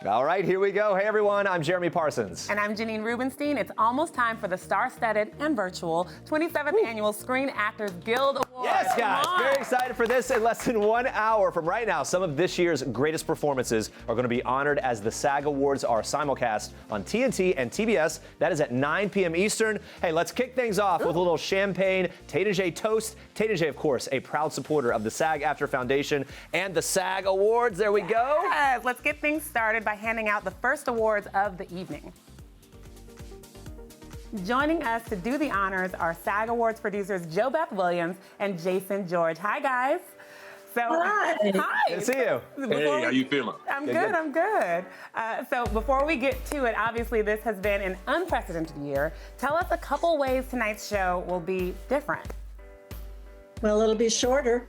All right, here we go. Hey, everyone, I'm Jeremy Parsons. And I'm Janine Rubenstein. It's almost time for the star-studded and virtual 27th Annual Screen Actors Guild Awards. Yes, guys, very excited for this. In less than 1 hour from right now, some of this year's greatest performances are going to be honored as the SAG Awards are simulcast on TNT and TBS. That is at 9 p.m. Eastern. Hey, let's kick things off with a little champagne TNT toast. TNT, of course, a proud supporter of the SAG-AFTRA Foundation and the SAG Awards. There we go. Yes, let's get things started by handing out the first awards of the evening. Joining us to do the honors are SAG Awards producers Jo Beth Williams and Jason George. Hi, guys. Hi. Good to see you. Hey, how you feeling? I'm good. So before we get to it, obviously this has been an unprecedented year. Tell us a couple ways tonight's show will be different. Well, it'll be shorter.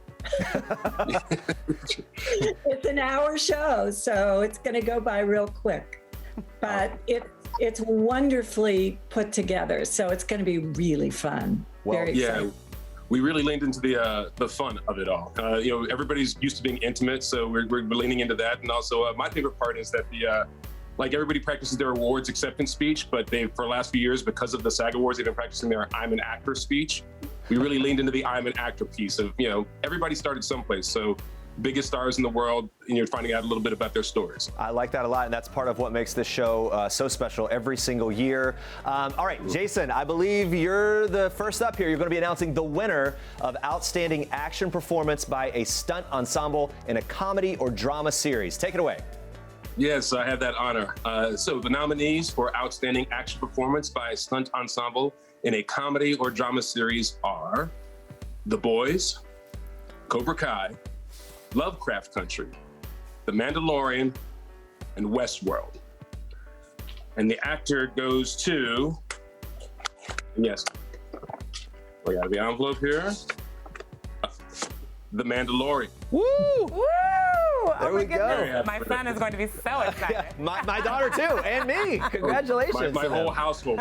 It's an hour show, so it's going to go by real quick. But it's wonderfully put together, so it's going to be really fun. Well, very exciting. We really leaned into the fun of it all. Everybody's used to being intimate, so we're leaning into that. And also, my favorite part is that like everybody practices their awards acceptance speech, but for the last few years, because of the SAG Awards, they've been practicing their I'm an actor speech. We really leaned into the I'm an actor piece of, everybody started someplace. So biggest stars in the world, and you're finding out a little bit about their stories. I like that a lot, and that's part of what makes this show so special every single year. All right, Jason, I believe you're the first up here. You're going to be announcing the winner of Outstanding Action Performance by a Stunt Ensemble in a Comedy or Drama Series. Take it away. Yes, I have that honor. So the nominees for Outstanding Action Performance by a Stunt Ensemble in a Comedy or Drama Series are The Boys, Cobra Kai, Lovecraft Country, The Mandalorian, and Westworld. And the actor goes to, yes, we got the envelope here, The Mandalorian. Woo! Woo! There we go. My son is going to be so excited. Yeah, my daughter too, and me. Congratulations. My whole household.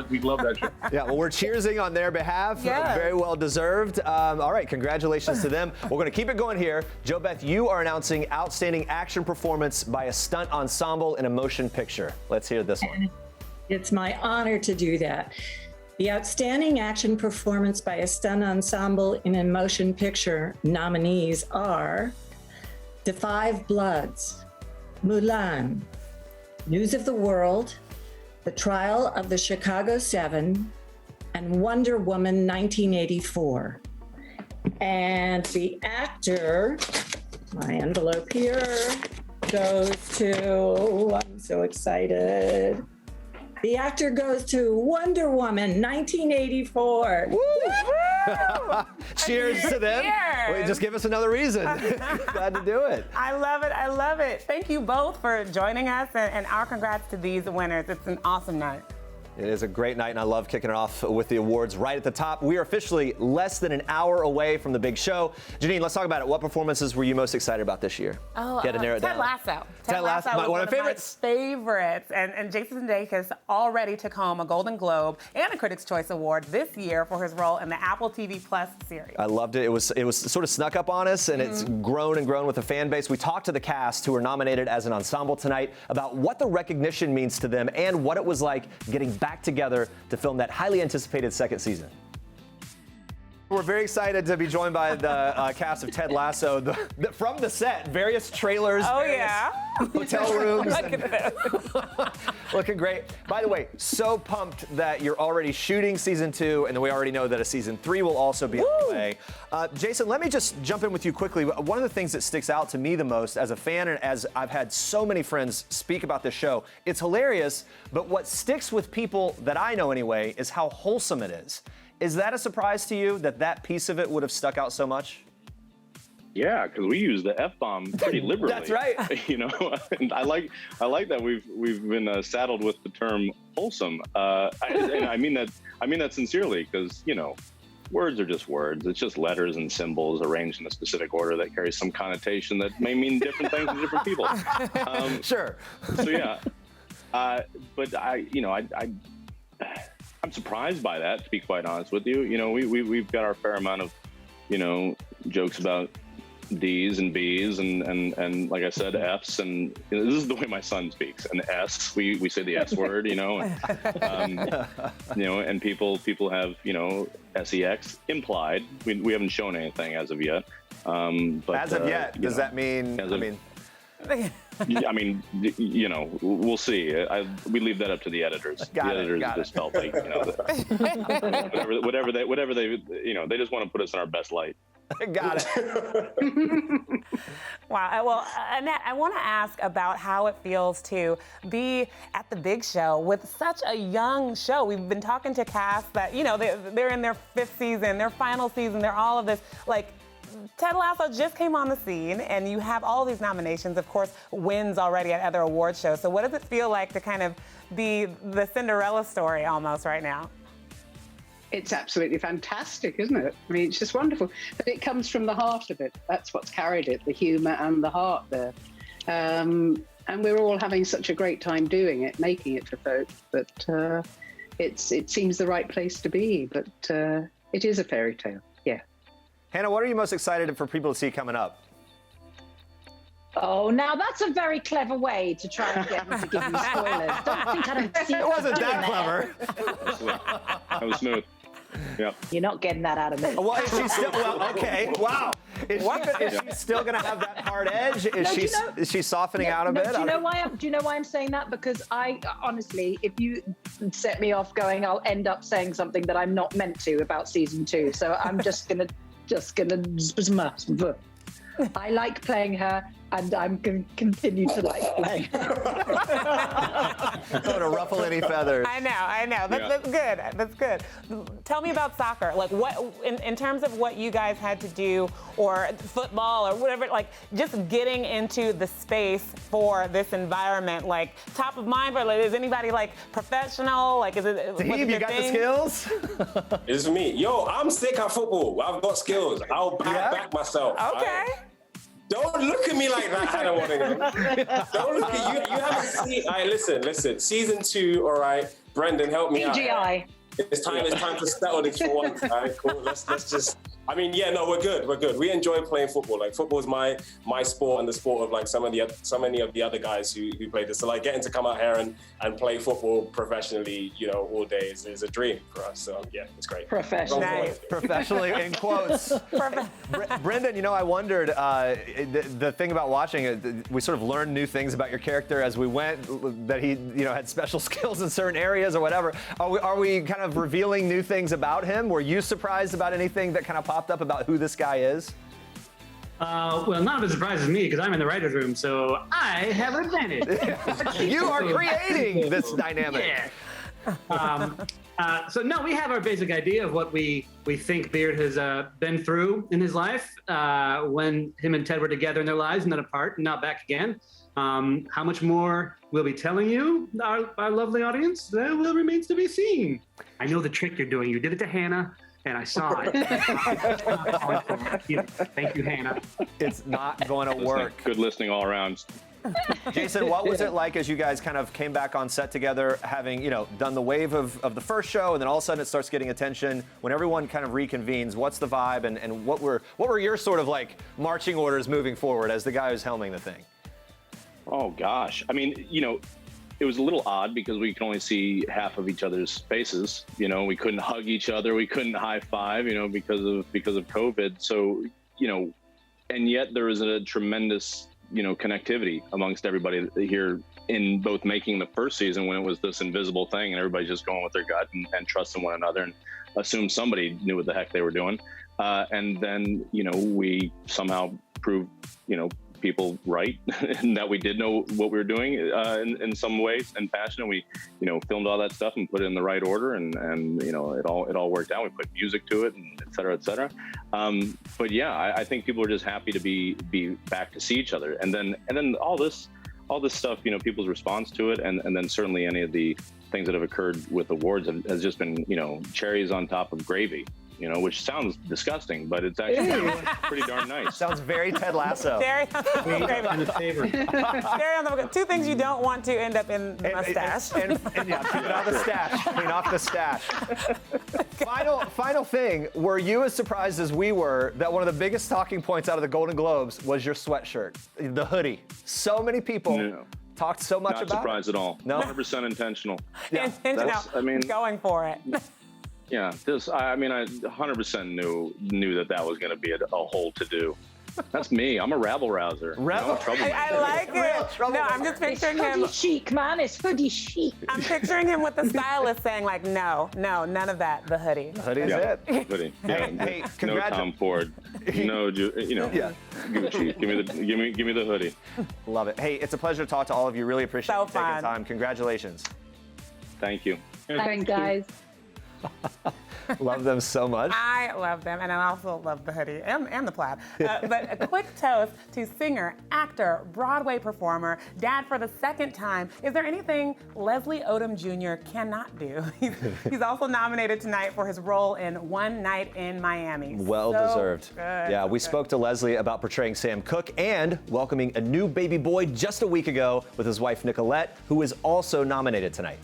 We love that show. Yeah, well, we're cheersing on their behalf. Yes. Very well deserved. All right, congratulations to them. We're going to keep it going here. Jo Beth, you are announcing Outstanding Action Performance by a Stunt Ensemble in a Motion Picture. Let's hear this one. It's my honor to do that. The Outstanding Action Performance by a Stunt Ensemble in a Motion Picture nominees are The Five Bloods, Mulan, News of the World, The Trial of the Chicago 7, and Wonder Woman 1984. And the actor My envelope here goes to, I'm so excited. The actor goes to Wonder Woman, 1984. Woo! Cheers to them. Cheers. Wait, just give us another reason. Glad to do it. I love it. I love it. Thank you both for joining us, and our congrats to these winners. It's an awesome night. It is a great night, and I love kicking it off with the awards right at the top. We are officially less than an hour away from the big show. Janine, let's talk about it. What performances were you most excited about this year? Ted Lasso. Ted Lasso, was one of my favorites. And Jason Sudeikis already took home a Golden Globe and a Critics' Choice Award this year for his role in the Apple TV Plus series. I loved it. It was sort of snuck up on us, and it's grown and grown with the fan base. We talked to the cast who are nominated as an ensemble tonight about what the recognition means to them and what it was like getting back together to film that highly anticipated second season. We're very excited to be joined by the cast of Ted Lasso from the set, various trailers, hotel rooms. Looking great. By the way, so pumped that you're already shooting season 2, and then we already know that a season 3 will also be on the way. Jason, let me just jump in with you quickly. One of the things that sticks out to me the most as a fan, and as I've had so many friends speak about this show, it's hilarious, but what sticks with people that I know anyway is how wholesome it is. Is that a surprise to you that piece of it would have stuck out so much? Yeah, because we use the F-bomb pretty liberally. That's right. You know, and I like that we've been saddled with the term wholesome, and I mean that sincerely, because you know, words are just words. It's just letters and symbols arranged in a specific order that carries some connotation that may mean different things to different people. Sure. So yeah, but I'm surprised by that, to be quite honest with you. You know, we've got our fair amount of, you know, jokes about D's and B's and like I said, F's, and you know, this is the way my son speaks. An S, we say the S word, you know, you know, and people have, you know, sex implied. We haven't shown anything as of yet. But as of yet, does that mean? I mean, you know, we'll see. We leave that up to the editors. The editors just felt like, you know, whatever they, you know, they just want to put us in our best light. Got it. Wow. Well, Annette, I want to ask about how it feels to be at the big show with such a young show. We've been talking to cast that, you know, they're in their 5th season, their final season, they're all of this, like, Ted Lasso just came on the scene, and you have all these nominations, of course, wins already at other award shows. So what does it feel like to kind of be the Cinderella story almost right now? It's absolutely fantastic, isn't it? I mean, it's just wonderful. But it comes from the heart of it. That's what's carried it, the humour and the heart there. And we're all having such a great time doing it, making it for folk. But it seems the right place to be. But it is a fairy tale, yeah. Hannah, what are you most excited for people to see coming up? Oh, now that's a very clever way to try and get me to give you spoilers. Don't think I don't see it wasn't that clever. That was smooth. Yeah. You're not getting that out of me. Well, is she still? Well, okay. Wow. Is she still going to have that hard edge? Is she softening out a bit? Do you know why I'm saying that? Because I honestly, if you set me off going, I'll end up saying something that I'm not meant to about season 2. So I'm just gonna. I like playing her, and I'm going to continue to like playing her. Don't to ruffle any feathers. I know. That's good. That's good. Tell me about soccer. Like, what in terms of what you guys had to do, or football, or whatever. Like, just getting into the space for this environment. Like, top of mind for, like, is anybody like professional? Like, is it? Steve, you got the skills? It's me. Yo, I'm sick at football. I've got skills. I'll back myself. Okay. Don't look at me like that, Hannah Waddingham. Don't look at you. You haven't seen. All right, listen. Season 2, all right. Brendan, help me out. CGI. It's time to settle this for once. All right, cool. Let's just. I mean, yeah, no, we're good. We enjoy playing football. Like, football is my sport and the sport of like so many of the other guys who play this. So like getting to come out here and play football professionally, you know, all day is a dream for us. So yeah, it's great. Professionally in quotes. Brendan, you know, I wondered the thing about watching it. We sort of learned new things about your character as we went. That he, you know, had special skills in certain areas or whatever. Are we kind of revealing new things about him? Were you surprised about anything that kind of popped up about who this guy is? Well, none of it surprises me because I'm in the writer's room, so I have an advantage. You are creating this dynamic. Yeah. So no, we have our basic idea of what we think Beard has been through in his life when him and Ted were together in their lives and then apart and now back again. How much more we'll be telling you, our lovely audience, that will remains to be seen. I know the trick you're doing. You did it to Hannah, and I saw it. Thank you, Hannah. It's not going to work. Good listening all around. Jason, what was it like as you guys kind of came back on set together, having, done the wave of the first show, and then all of a sudden it starts getting attention? When everyone kind of reconvenes, what's the vibe, and what were your sort of like marching orders moving forward as the guy who's helming the thing? Oh, gosh. I mean, it was a little odd because we can only see half of each other's faces. We couldn't hug each other. We couldn't high five, because of COVID. So, and yet there was a tremendous, connectivity amongst everybody here in both making the first season when it was this invisible thing and everybody just going with their gut and trusting one another and assumed somebody knew what the heck they were doing. And then, we somehow proved, people right and that we did know what we were doing in some ways and fashion. And we, filmed all that stuff and put it in the right order and it all worked out. We put music to it and et cetera. But yeah, I think people are just happy to be back to see each other. And then all this stuff, people's response to it. And then certainly any of the things that have occurred with awards has just been, cherries on top of gravy. Which sounds disgusting, but it's actually pretty darn nice. Sounds very Ted Lasso. Cherry on the two things you don't want to end up in the mustache. And clean off the stash. Clean off the stash. Final thing. Were you as surprised as we were that one of the biggest talking points out of the Golden Globes was your sweatshirt, the hoodie? So many people talked so much about it. Not surprised at all. No? 100% intentional. Yeah. Intentional. Going for it. Yeah, I 100% knew that was going to be a whole to-do. That's me. I'm a rabble-rouser. I like it. No, I'm just picturing him. It's hoodie chic, man. It's hoodie chic. I'm picturing him with the stylist saying, like, no, none of that. The hoodie. The hoodie's it. Hoodie. Hey, no Tom Ford. No, Gucci. Give me the hoodie. Love it. Hey, it's a pleasure to talk to all of you. Really appreciate you taking time. Congratulations. Thank you. Thanks, guys. Love them so much. I love them, and I also love the hoodie and the plaid. But a quick toast to singer, actor, Broadway performer, dad for the second time. Is there anything Leslie Odom Jr. cannot do? He's also nominated tonight for his role in One Night in Miami. Well deserved. Good. Yeah, we spoke to Leslie about portraying Sam Cooke and welcoming a new baby boy just a week ago with his wife Nicolette, who is also nominated tonight.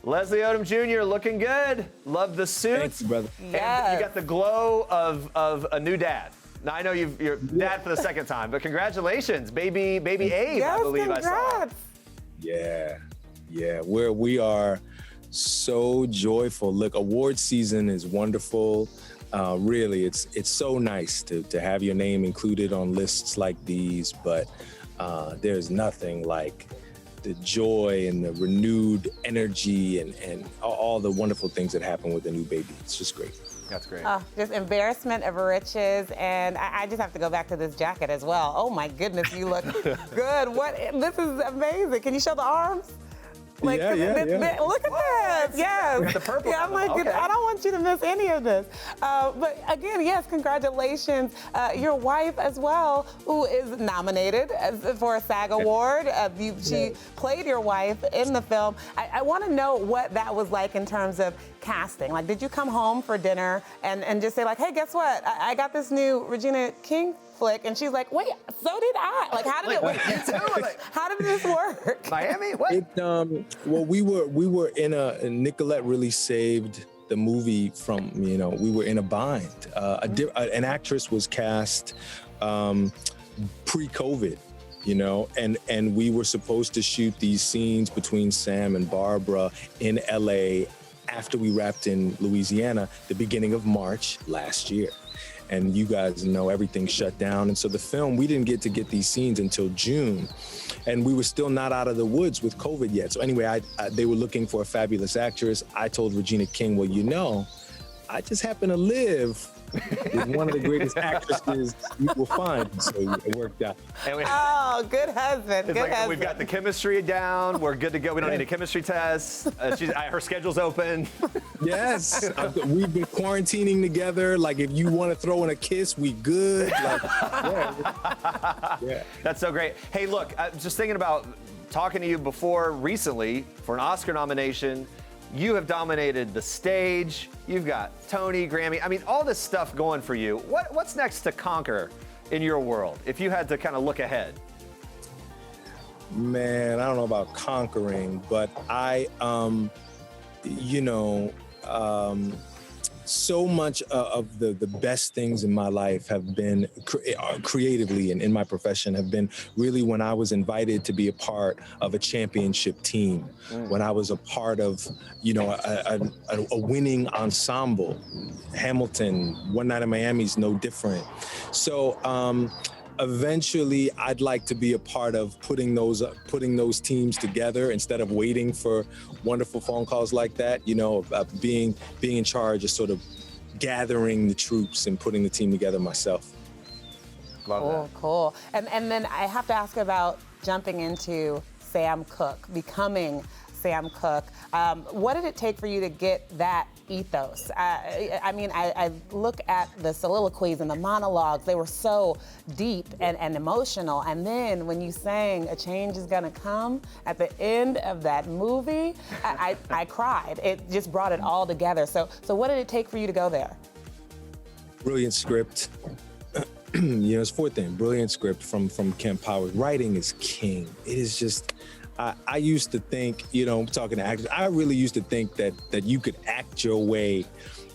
Leslie Odom Jr. looking good. Love the suit. Thanks, brother. Yes. And you got the glow of a new dad. Now, I know you're dad for the second time, but congratulations, baby Abe, yes, I believe congrats. I saw. Yeah. We are so joyful. Look, award season is wonderful. Really, it's so nice to have your name included on lists like these, but there's nothing like the joy and the renewed energy and all the wonderful things that happen with a new baby. It's just great. That's great. Just embarrassment of riches, and I just have to go back to this jacket as well. Oh my goodness, you look good. This is amazing. Can you show the arms? Like, yeah. Look at this. Yes. The purple. Yeah, I'm like, okay. I don't want you to miss any of this. But again, yes, congratulations. Your wife as well, who is nominated for a SAG Award. She played your wife in the film. I want to know what that was like in terms of casting. Like, did you come home for dinner and just say like, hey, guess what? I got this new Regina King flick, and she's like, wait, so did I. Like, how did it work? How did this work? Miami? What? Well, we were in Nicolette really saved the movie from, we were in a bind. An actress was cast pre-COVID, and we were supposed to shoot these scenes between Sam and Barbara in LA after we wrapped in Louisiana, the beginning of March last year. And you guys know everything shut down. And so the film, we didn't get these scenes until June. And we were still not out of the woods with COVID yet. So anyway, they were looking for a fabulous actress. I told Regina King, well, I just happen to live with one of the greatest actresses you will find. So it worked out. Oh, good husband. Good husband. We've got the chemistry down. We're good to go. We don't need a chemistry test. Her schedule's open. Yes. We've been quarantining together. Like, if you want to throw in a kiss, we good. Like, yeah. That's so great. Hey, look, just thinking about talking to you before recently for an Oscar nomination. You have dominated the stage. You've got Tony, Grammy. I mean, all this stuff going for you. What's next to conquer in your world, if you had to kind of look ahead? Man, I don't know about conquering, but so much of the best things in my life have been creatively and in my profession have been really when I was invited to be a part of a championship team, when I was a part of, a winning ensemble. Hamilton, One Night in Miami is no different. So, eventually, I'd like to be a part of putting those teams together instead of waiting for wonderful phone calls like that. Being in charge of sort of gathering the troops and putting the team together myself. Love that. Cool. And then I have to ask about jumping into Sam Cooke, becoming Sam Cooke. What did it take for you to get that ethos? I look at the soliloquies and the monologues. They were so deep and emotional. And then when you sang A Change Is Gonna Come at the end of that movie, I cried. It just brought it all together. So what did it take for you to go there? Brilliant script. It's fourth thing. Brilliant script from Kent Powers. Writing is king. It is just... I used to think, talking to actors, I really used to think that you could act your way,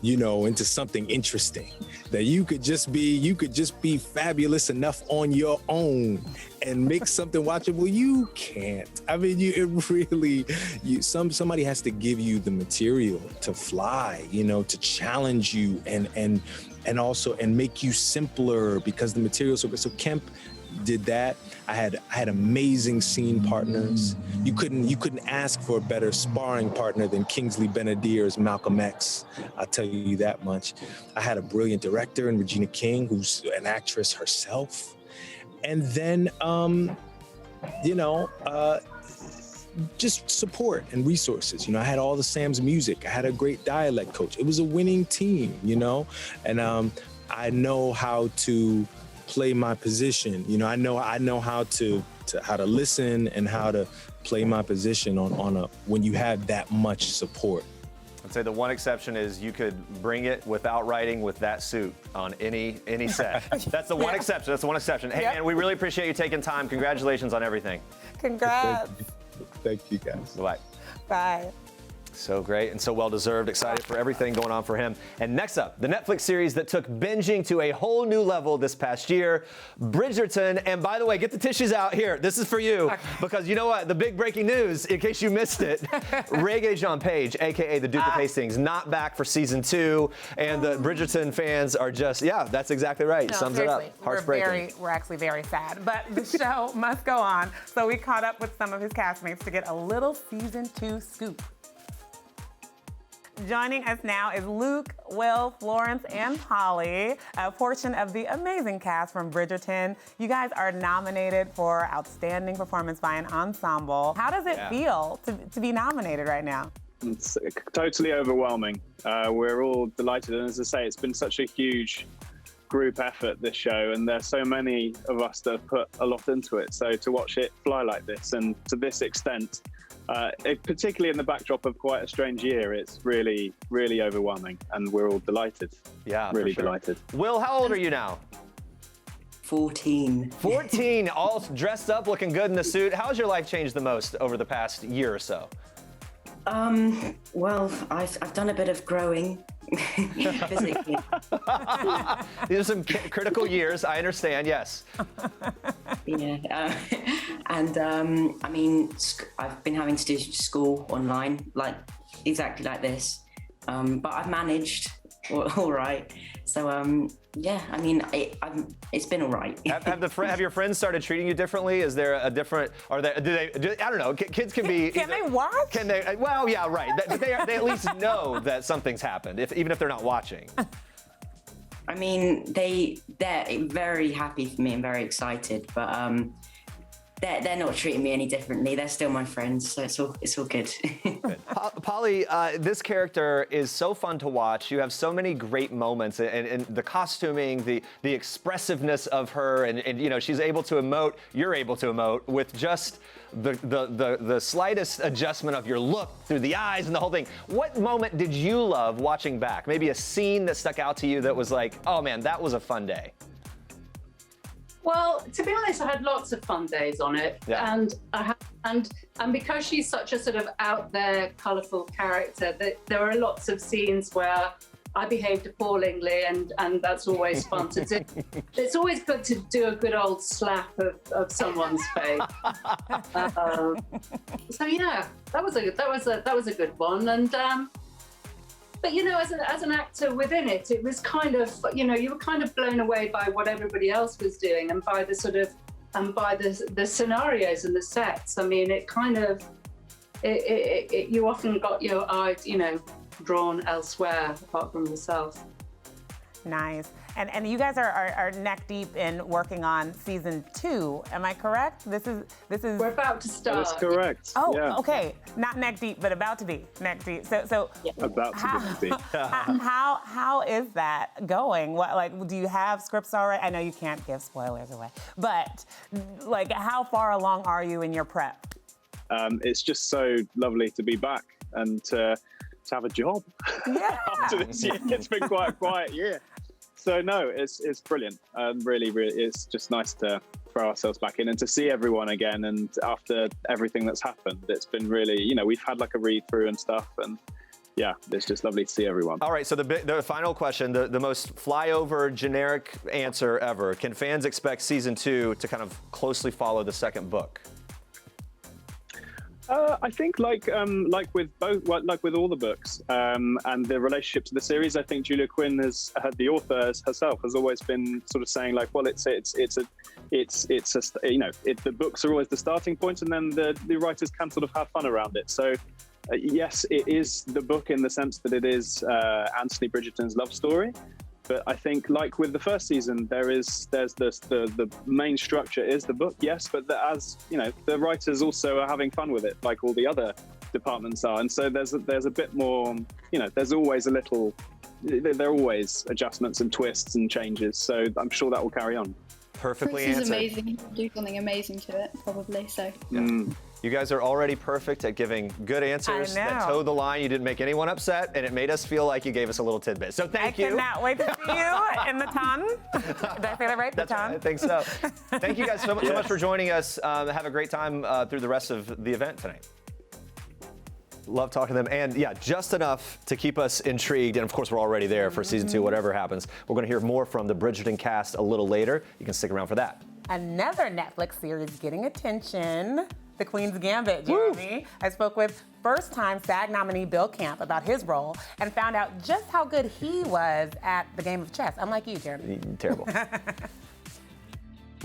into something interesting. That you could just be fabulous enough on your own and make something watchable. You can't. I mean, somebody has to give you the material to fly, to challenge you and also make you simpler because the material's so Kemp did that. I had amazing scene partners. You couldn't ask for a better sparring partner than Kingsley Benadir as Malcolm X. I'll tell you that much. I had a brilliant director in Regina King, who's an actress herself. And then, just support and resources. I had all the Sam's music. I had a great dialect coach. It was a winning team, and I know how to play my position. I know how to listen and how to play my position when you have that much support. I'd say the one exception is you could bring it without writing with that suit on any set. That's the one exception. That's the one exception. Hey, man, we really appreciate you taking time. Congratulations on everything. Congrats. Thank you, guys. Bye. Bye. So great and so well-deserved. Excited for everything going on for him. And next up, the Netflix series that took binging to a whole new level this past year, Bridgerton. And by the way, get the tissues out here. This is for you. Because you know what? The big breaking news, in case you missed it, Regé-Jean Page, a.k.a. the Duke of Hastings, not back for season 2. And the Bridgerton fans are just, that's exactly right. No, Sums seriously, it up. Heart's breaking. We're actually very sad. But the show must go on. So we caught up with some of his castmates to get a little season 2 scoop. Joining us now is Luke, Will, Florence, and Polly, a portion of the amazing cast from Bridgerton. You guys are nominated for Outstanding Performance by an Ensemble. How does it feel to be nominated right now? It's totally overwhelming. We're all delighted, and as I say, it's been such a huge group effort, this show, and there's so many of us that have put a lot into it. So to watch it fly like this and to this extent, particularly in the backdrop of quite a strange year, it's really, really overwhelming, and we're all delighted. Yeah, really for sure. delighted. Will, how old are you now? 14. 14, all dressed up, looking good in the suit. How has your life changed the most over the past year or so? Well, I've done a bit of growing physically. These are some critical years, I understand, yes. Yeah, and I mean, I've been having to do school online, like exactly like this, but I've managed all right. So yeah, I mean, it's been all right. Have your friends started treating you differently? Is there a different? I don't know. Kids can be. Can they watch? Can they? Well, yeah, right. They at least know that something's happened, even if they're not watching. I mean, they're very happy for me and very excited, but they're not treating me any differently. They're still my friends, so it's all good. Polly, this character is so fun to watch. You have so many great moments, and the costuming, the expressiveness of her, and you know, she's able to emote. You're able to emote with just the slightest adjustment of your look through the eyes and the whole thing. What moment did you love watching back? Maybe a scene that stuck out to you that was like, oh man, that was a fun day. Well, to be honest, I had lots of fun days on it, and because she's such a sort of out there, colourful character, that there are lots of scenes where I behaved appallingly, and that's always fun to do. It's always good to do a good old slap of someone's face. So yeah, that was a good one, and. But you know, as an actor within it, it was kind of, you know, you were kind of blown away by what everybody else was doing and by the sort of, and by the scenarios and the sets. I mean, it kind of, you often got your eyes, you know, drawn elsewhere apart from yourself. Nice. And you guys are neck deep in working on season 2. Am I correct? This is. We're about to start. That's correct. Oh, yeah. Okay. Not neck deep, but about to be neck deep. So about to be. how is that going? What, like, do you have scripts already? I know you can't give spoilers away, but like, how far along are you in your prep? It's just so lovely to be back and to have a job. Yeah. After this year, it's been quite a quiet year. So no, it's brilliant. Really, it's just nice to throw ourselves back in and to see everyone again. And after everything that's happened, it's been really, you know, we've had like a read through and stuff, and yeah, it's just lovely to see everyone. All right, so the final question, the most flyover generic answer ever. Can fans expect season 2 to kind of closely follow the second book? I think like with all the books and the relationship to the series, I think Julia Quinn the author herself has always been sort of saying like, well, it's the books are always the starting point, and then the writers can sort of have fun around it. So yes, it is the book in the sense that it is Anthony Bridgerton's love story. But I think, like with the first season, there's the main structure is the book, yes, but as you know, the writers also are having fun with it, like all the other departments are, and so there's a bit more, you know, there are always adjustments and twists and changes, so I'm sure that will carry on. Perfectly Chris answered. is amazing. Do something amazing to it, probably. So. Yeah. You guys are already perfect at giving good answers that toe the line. You didn't make anyone upset, and it made us feel like you gave us a little tidbit. So thank you. I cannot wait to see you in the ton. Did I say that right? The ton? Right, I think so. Thank you guys so much for joining us. Have a great time through the rest of the event tonight. Love talking to them, and yeah, just enough to keep us intrigued. And of course, we're already there for season 2, whatever happens. We're going to hear more from the Bridgerton cast a little later. You can stick around for that. Another Netflix series getting attention. The Queen's Gambit, Jeremy. Woo! I spoke with first-time SAG nominee Bill Camp about his role and found out just how good he was at the game of chess. Unlike you, Jeremy. Terrible.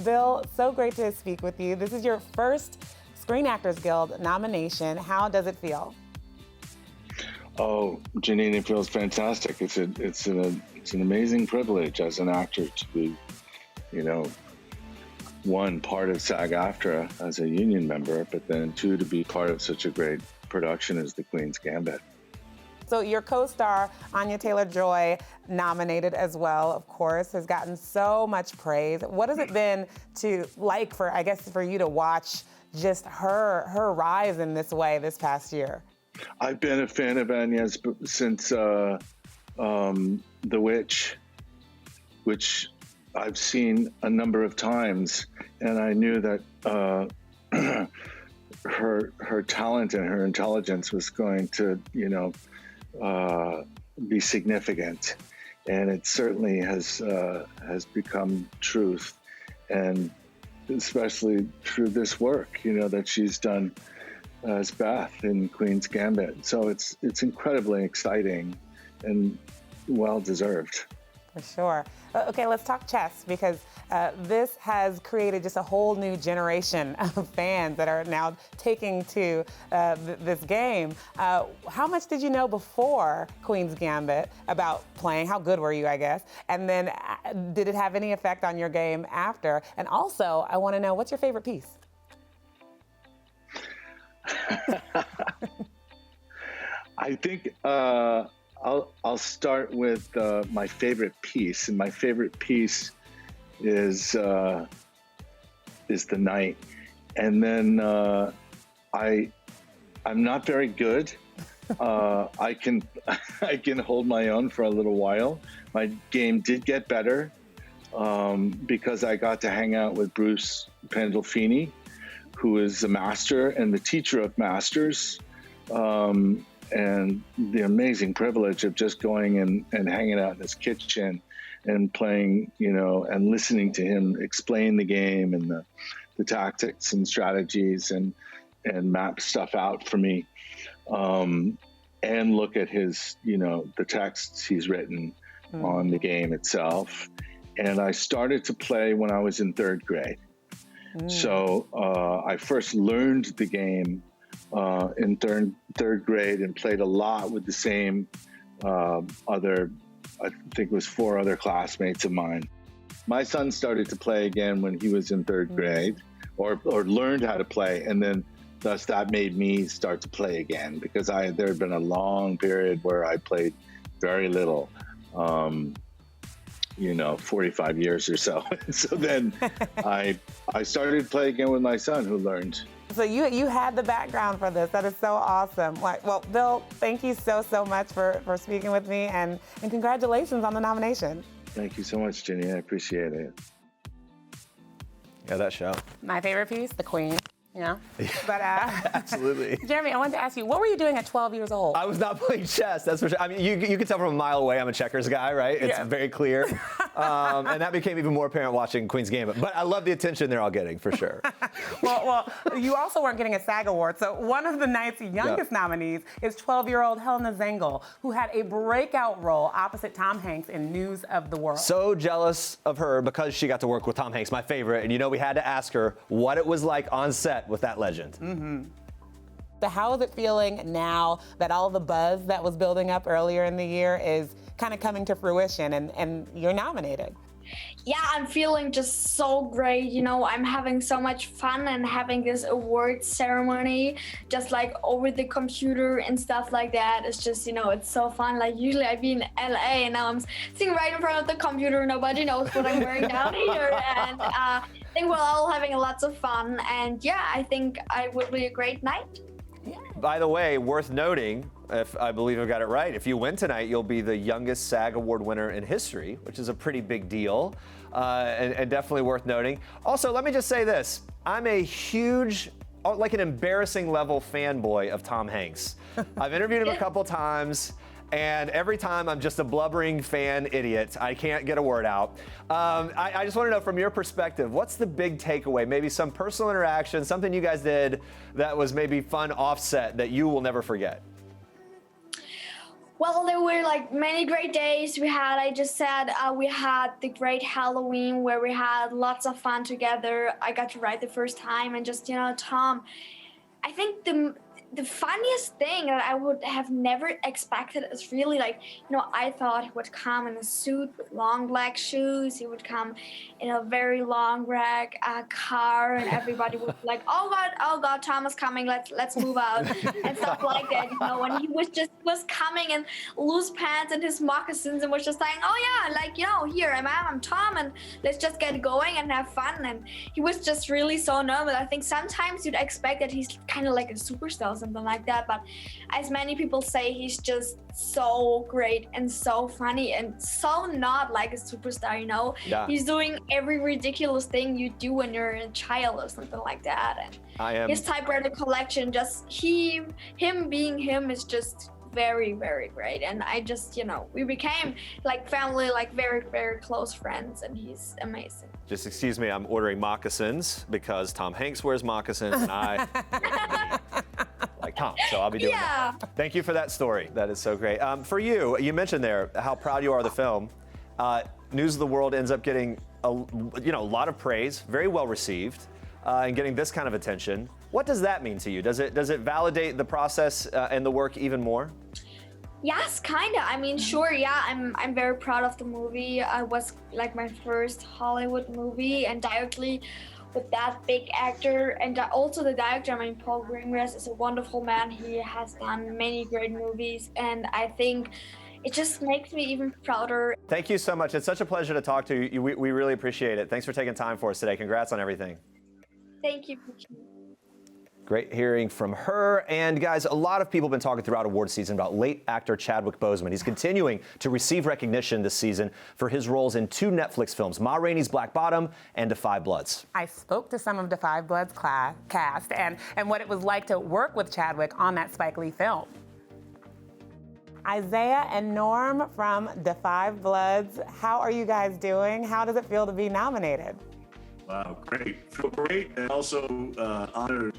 Bill, so great to speak with you. This is your first Screen Actors Guild nomination. How does it feel? Oh, Janine, it feels fantastic. It's an amazing privilege as an actor to be, you know, one, part of SAG-AFTRA as a union member, but then 2, to be part of such a great production as The Queen's Gambit. So your co-star, Anya Taylor-Joy, nominated as well, of course, has gotten so much praise. What has it been for you to watch just her rise in this way this past year? I've been a fan of Anya's since The Witch, which I've seen a number of times, and I knew that her talent and her intelligence was going to, you know, be significant, and it certainly has become truth, and especially through this work, you know, that she's done as Beth in Queen's Gambit. So it's incredibly exciting and well deserved. For sure. Okay, let's talk chess, because this has created just a whole new generation of fans that are now taking to this game. How much did you know before Queen's Gambit about playing? How good were you, I guess? And then did it have any effect on your game after? And also, I want to know, what's your favorite piece? I think I'll start with my favorite piece, and my favorite piece is the Knight. And then I'm not very good. I can hold my own for a little while. My game did get better because I got to hang out with Bruce Pandolfini, who is a master and the teacher of masters. And the amazing privilege of just going and hanging out in his kitchen and playing, and listening to him explain the game and the tactics and strategies and map stuff out for me. And look at his, the texts he's written on the game itself. And I started to play when I was in third grade. So I first learned the game in third grade and played a lot with the same other, I think it was 4 other classmates of mine. My son started to play again when he was in third grade, or learned how to play, and then thus that made me start to play again, because there had been a long period where I played very little, 45 years or so. So then I started to play again with my son, who learned. So you had the background for this. That is so awesome. Well, Bill, thank you so much for speaking with me, and congratulations on the nomination. Thank you so much, Jenny. I appreciate it. Yeah, that show. My favorite piece, the Queen. But absolutely. Jeremy, I wanted to ask you, what were you doing at 12 years old? I was not playing chess, that's for sure. I mean, you can tell from a mile away I'm a checkers guy, right? It's very clear. And that became even more apparent watching Queen's Gambit. But I love the attention they're all getting, for sure. well, you also weren't getting a SAG Award. So one of the night's youngest nominees is 12-year-old Helena Zengel, who had a breakout role opposite Tom Hanks in News of the World. So jealous of her because she got to work with Tom Hanks, my favorite. And we had to ask her what it was like on set with that legend. So how is it feeling now that all the buzz that was building up earlier in the year is kind of coming to fruition and you're nominated? Yeah, I'm feeling just so great. I'm having so much fun and having this award ceremony just like over the computer and stuff like that. It's just, it's so fun. Like usually I'd be in LA and now I'm sitting right in front of the computer. Nobody knows what I'm wearing down here. And I think we're all having lots of fun. And yeah, I think it will be a great night. By the way, worth noting, if I believe I've got it right, if you win tonight, you'll be the youngest SAG Award winner in history, which is a pretty big deal, and definitely worth noting. Also, let me just say this. I'm a huge, like an embarrassing level fanboy of Tom Hanks. I've interviewed him a couple times, and every time I'm just a blubbering fan idiot. I can't get a word out. I just want to know, from your perspective, what's the big takeaway? Maybe some personal interaction, something you guys did that was maybe fun offset that you will never forget. Well, there were like many great days we had. I just said we had the great Halloween where we had lots of fun together. I got to write the first time, and just, Tom, I think the funniest thing that I would have never expected is really like, I thought he would come in a suit with long black shoes. He would come in a very long red car, and everybody would be like, oh God, Tom is coming. Let's move out and stuff like that. And he was coming in loose pants and his moccasins and was just saying, oh yeah, here I'm Tom, and let's just get going and have fun. And he was just really so normal. I think sometimes you'd expect that he's kind of like a superstar, something like that, but as many people say, he's just so great and so funny and so not like a superstar. He's doing every ridiculous thing you do when you're a child or something like that. And his typewriter collection, just him being him, is just very, very great. And I just, we became like family, like very, very close friends, and he's amazing. Just excuse me, I'm ordering moccasins because Tom Hanks wears moccasins and I like Tom, so I'll be doing that. Thank you for that story. That is so great. For you mentioned there how proud you are of the film. News of the World ends up getting a lot of praise, very well received, and getting this kind of attention. What does that mean to you? Does it validate the process and the work even more? Yes, kinda. I mean, sure, yeah, I'm very proud of the movie. It was like my first Hollywood movie, and directly with that big actor, and also the director. I mean, Paul Greengrass is a wonderful man. He has done many great movies, and I think it just makes me even prouder. Thank you so much. It's such a pleasure to talk to you. We really appreciate it. Thanks for taking time for us today. Congrats on everything. Thank you. Great hearing from her. And guys, a lot of people have been talking throughout award season about late actor Chadwick Boseman. He's continuing to receive recognition this season for his roles in 2 Netflix films, Ma Rainey's Black Bottom and Da 5 Bloods. I spoke to some of Da 5 Bloods cast and what it was like to work with Chadwick on that Spike Lee film. Isaiah and Norm from Da 5 Bloods, how are you guys doing? How does it feel to be nominated? Wow, great. Feel great and also honored.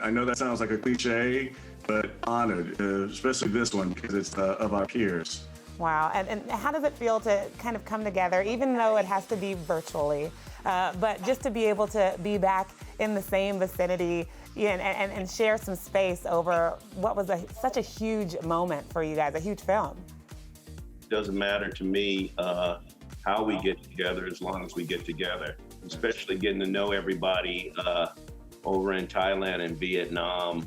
I know that sounds like a cliche, but honored, especially this one because it's of our peers. Wow, and how does it feel to kind of come together, even though it has to be virtually, but just to be able to be back in the same vicinity and share some space over what was such a huge moment for you guys, a huge film? It doesn't matter to me how we get together as long as we get together, especially getting to know everybody over in Thailand and Vietnam,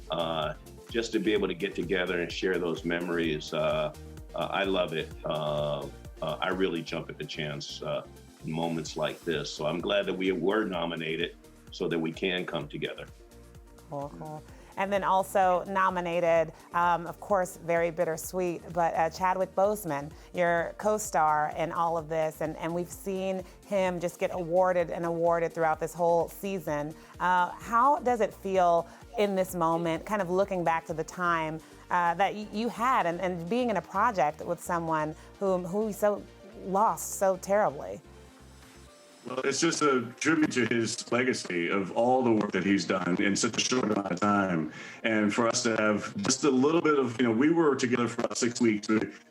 just to be able to get together and share those memories. I love it. I really jump at the chance in moments like this. So I'm glad that we were nominated so that we can come together. Cool. And then also nominated, of course, very bittersweet, but Chadwick Boseman, your co-star in all of this, and we've seen him just get awarded throughout this whole season. How does it feel in this moment, kind of looking back to the time that you had and being in a project with someone who you so lost so terribly? Well, it's just a tribute to his legacy of all the work that he's done in such a short amount of time. And for us to have just a little bit of, we were together for about 6 weeks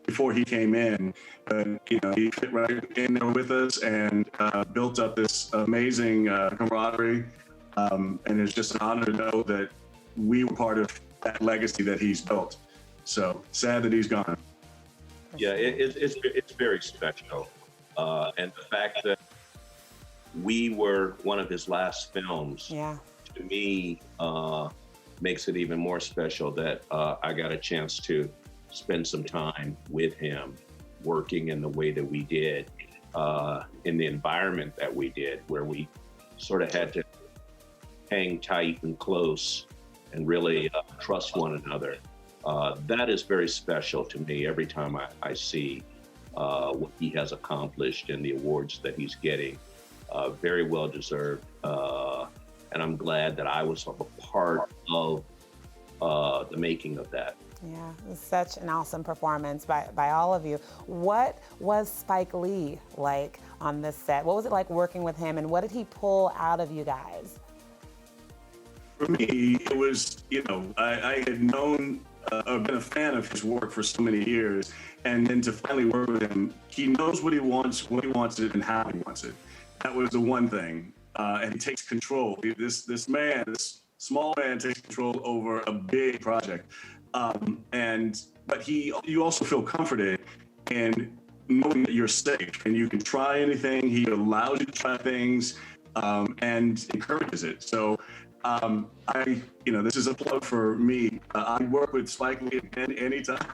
before he came in, but, he fit right in there with us and built up this amazing camaraderie. And it's just an honor to know that we were part of that legacy that he's built. So sad that he's gone. Yeah, it's very special. And the fact that we were one of his last films, to me, makes it even more special that I got a chance to spend some time with him, working in the way that we did, in the environment that we did, where we sort of had to hang tight and close and really trust one another. That is very special to me every time I see what he has accomplished and the awards that he's getting. Very well deserved, and I'm glad that I was a part of the making of that. Yeah, it was such an awesome performance by all of you. What was Spike Lee like on this set? What was it like working with him, and what did he pull out of you guys? For me, it was, I had known, been a fan of his work for so many years, and then to finally work with him, he knows what he wants it, and how he wants it. That was the one thing, and he takes control. This small man takes control over a big project, but you also feel comforted in knowing that you're safe and you can try anything. He allows you to try things and encourages it. So, this is a plug for me. I work with Spike Lee again anytime.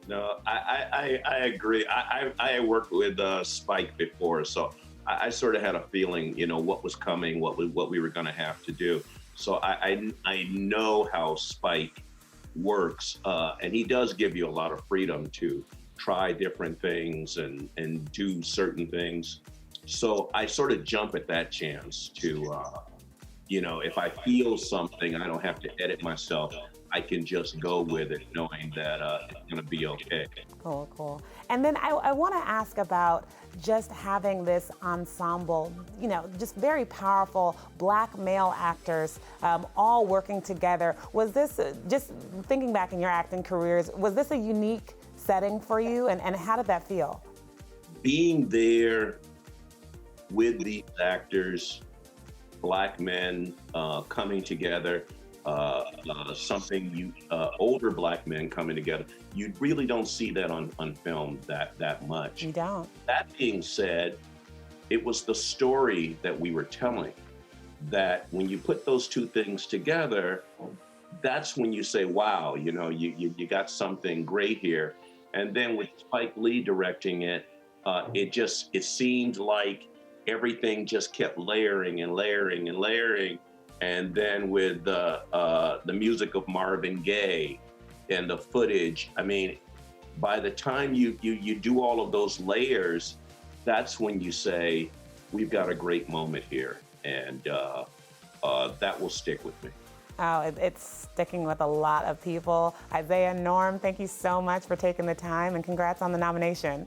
No, I agree. I worked with Spike before, so I sort of had a feeling, what was coming, what we were going to have to do. So I know how Spike works, and he does give you a lot of freedom to try different things and do certain things. So I sort of jump at that chance to, if I feel something, I don't have to edit myself. I can just go with it, knowing that it's going to be okay. Cool. And then I want to ask about just having this ensemble, just very powerful Black male actors all working together. Was this, just thinking back in your acting careers, was this a unique setting for you, and how did that feel? Being there with these actors, Black men coming together, older Black men coming together, you really don't see that on film that much. You don't. That being said, it was the story that we were telling that when you put those two things together, that's when you say, wow, you got something great here. And then with Spike Lee directing it, it seemed like everything just kept layering and layering and layering. And then with the music of Marvin Gaye and the footage, I mean, by the time you do all of those layers, that's when you say, we've got a great moment here. And that will stick with me. Oh, it's sticking with a lot of people. Isaiah, Norm, thank you so much for taking the time, and congrats on the nomination.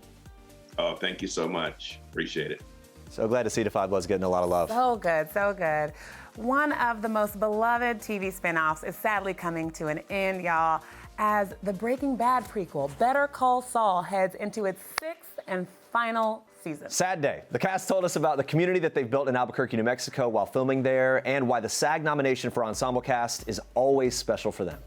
Oh, thank you so much. Appreciate it. So glad to see Da 5 Blood's getting a lot of love. So good, so good. One of the most beloved TV spinoffs is sadly coming to an end, y'all, as the Breaking Bad prequel, Better Call Saul, heads into its 6th and final season. Sad day. The cast told us about the community that they've built in Albuquerque, New Mexico while filming there, and why the SAG nomination for Ensemble Cast is always special for them.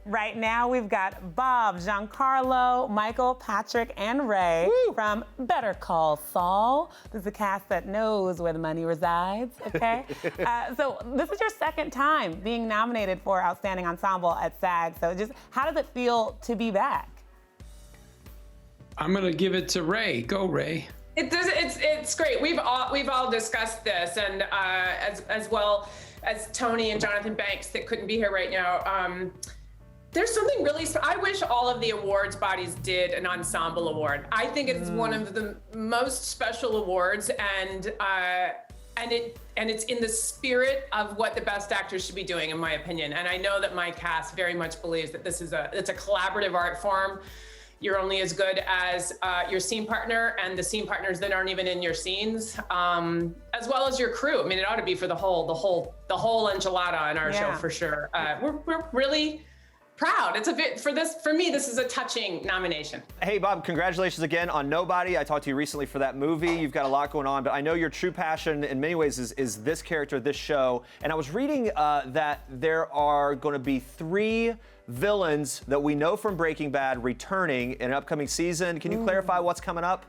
Right now, we've got Bob, Giancarlo, Michael, Patrick, and Ray from Better Call Saul. This is a cast that knows where the money resides, okay? So this is your second time being nominated for Outstanding Ensemble at SAG. So just how does it feel to be back? I'm gonna give it to Ray. Go, Ray. It's great. We've all discussed this, and as well as Tony and Jonathan Banks that couldn't be here right now. There's something really, I wish all of the awards bodies did an ensemble award. I think it's one of the most special awards, and it's in the spirit of what the best actors should be doing, in my opinion. And I know that my cast very much believes that it's a collaborative art form. You're only as good as your scene partner and the scene partners that aren't even in your scenes, as well as your crew. I mean, it ought to be for the whole enchilada on our show for sure. We're really proud. For me, this is a touching nomination. Hey, Bob, congratulations again on Nobody. I talked to you recently for that movie. You've got a lot going on, but I know your true passion in many ways is this character, this show. And I was reading that there are going to be 3 villains that we know from Breaking Bad returning in an upcoming season. Can you clarify what's coming up?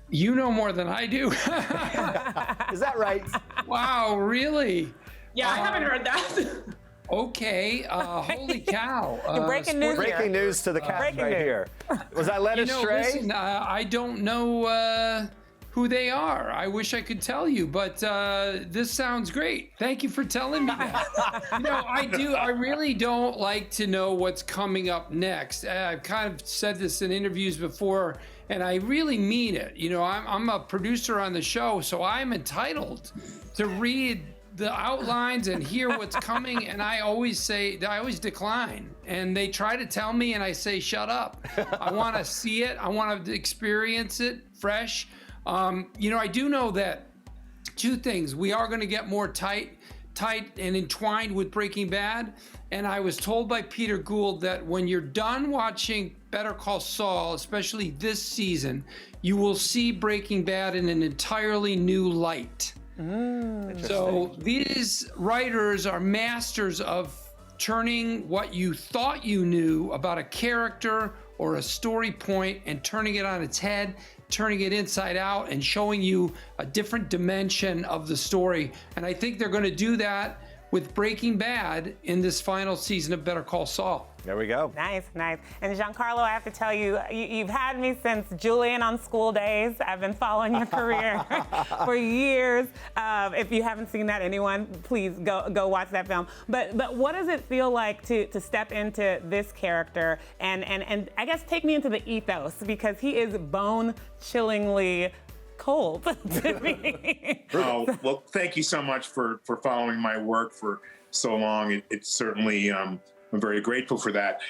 You know more than I do. Is that right? Wow, really? Yeah, I haven't heard that. Okay, holy cow. Breaking news. Breaking news to the cast right here. Was I led astray? Listen, I don't know who they are. I wish I could tell you, but this sounds great. Thank you for telling me that. I really don't like to know what's coming up next. I've kind of said this in interviews before, and I really mean it. I'm a producer on the show, so I'm entitled to read the outlines and hear what's coming, and I always decline. And they try to tell me, and I say, shut up. I want to see it. I want to experience it fresh. I do know that 2 things. We are going to get more tight and entwined with Breaking Bad. And I was told by Peter Gould that when you're done watching Better Call Saul, especially this season, you will see Breaking Bad in an entirely new light. So these writers are masters of turning what you thought you knew about a character or a story point and turning it on its head, turning it inside out, and showing you a different dimension of the story. And I think they're going to do that with Breaking Bad in this final season of Better Call Saul. There we go. Nice. And Giancarlo, I have to tell you, you've had me since Julian on School Days. I've been following your career for years. If you haven't seen that, anyone, please go watch that film. But what does it feel like to step into this character and I guess take me into the ethos, because he is bone-chillingly cold to me. Oh, well, thank you so much for following my work for so long. It's certainly, I'm very grateful for that.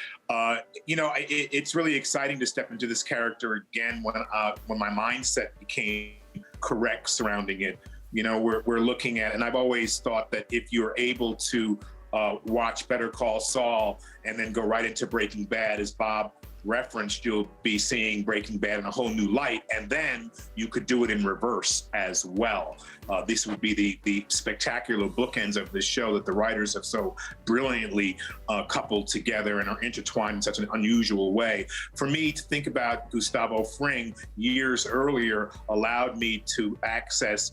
It's really exciting to step into this character again when my mindset became correct surrounding it. We're looking at, and I've always thought that if you're able to watch Better Call Saul and then go right into Breaking Bad, as Bob referenced, you'll be seeing Breaking Bad in a whole new light, and then you could do it in reverse as well. This would be the spectacular bookends of this show that the writers have so brilliantly coupled together and are intertwined in such an unusual way. For me to think about Gustavo Fring years earlier allowed me to access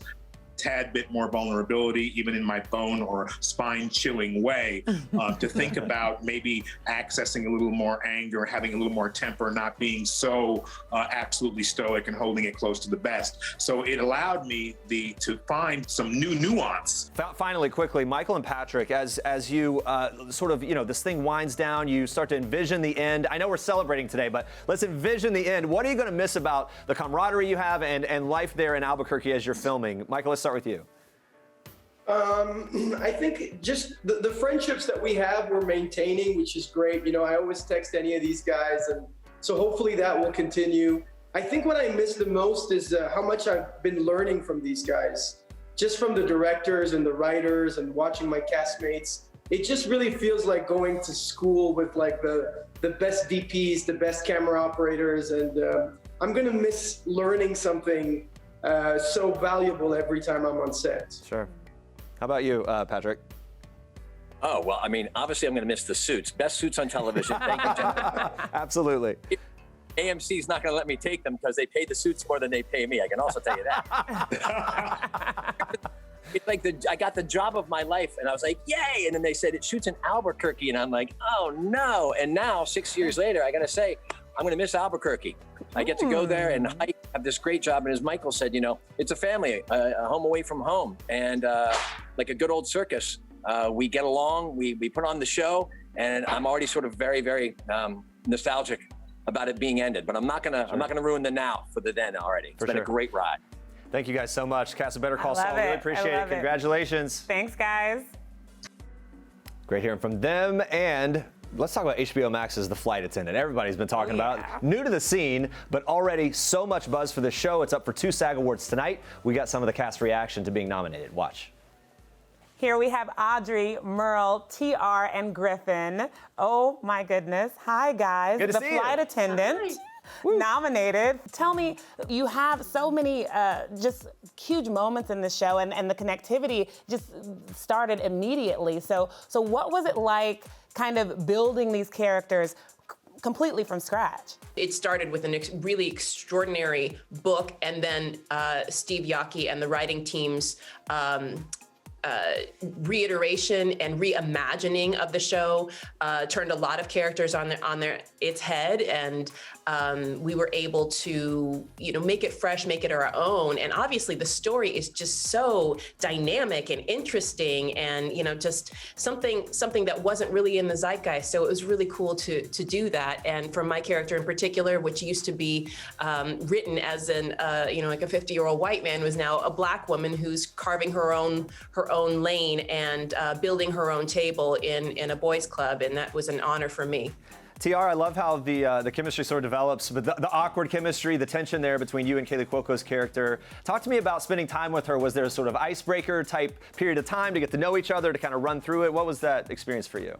tad bit more vulnerability, even in my bone or spine-chilling way, to think about maybe accessing a little more anger, having a little more temper, not being so absolutely stoic and holding it close to the best. So it allowed me to find some new nuance. Finally, quickly, Michael and Patrick, as you sort of, this thing winds down, you start to envision the end. I know we're celebrating today, but let's envision the end. What are you going to miss about the camaraderie you have and life there in Albuquerque as you're filming? Michael, let's start with you. I think just the friendships that we have, we're maintaining, which is great. I always text any of these guys, and so hopefully that will continue. I think what I miss the most is how much I've been learning from these guys, just from the directors and the writers and watching my castmates. It just really feels like going to school with like the best DPs, the best camera operators, and I'm gonna miss learning something so valuable every time I'm on set. Sure. How about you, Patrick? Oh, well, I mean, obviously I'm going to miss the suits. Best suits on television. Thank you, Jen. Absolutely. AMC's not going to let me take them because they pay the suits more than they pay me. I can also tell you that. It's like I got the job of my life, and I was like, yay! And then they said it shoots in Albuquerque, and I'm like, oh no! And now, 6 years later, I got to say, I'm going to miss Albuquerque. I get to go there and hike, have this great job. And as Michael said, it's a family, a home away from home. And like a good old circus, we get along, we put on the show, and I'm already sort of very, very nostalgic about it being ended. But I'm not gonna ruin the now for the then already. It's been a great ride. Thank you guys so much. Cast of Better Call Saul, really appreciate it. Congratulations. Thanks, guys. Great hearing from them. And let's talk about HBO Max's The Flight Attendant. Everybody's been talking about it. New to the scene, but already so much buzz for the show. It's up for 2 SAG Awards tonight. We got some of the cast reaction to being nominated. Watch. Here we have Audrey, Merle, TR, and Griffin. Oh my goodness. Hi, guys. Good to see you. The Flight Attendant. Nominated. Tell me, you have so many just huge moments in the show, and the connectivity just started immediately. So what was it like kind of building these characters completely from scratch? It started with a really extraordinary book, and then Steve Yockey and the writing team's reiteration and reimagining of the show turned a lot of characters on its head, and we were able to make it fresh, make it our own. And obviously the story is just so dynamic and interesting, and just something that wasn't really in the zeitgeist. So it was really cool to do that. And for my character in particular, which used to be written as an like a 50-year-old white man, was now a Black woman who's carving her own lane and building her own table in a boys club, and that was an honor for me. TR, I love how the chemistry sort of develops, but the awkward chemistry, the tension there between you and Kaylee Cuoco's character. Talk to me about spending time with her. Was there a sort of icebreaker type period of time to get to know each other, to kind of run through it? What was that experience for you?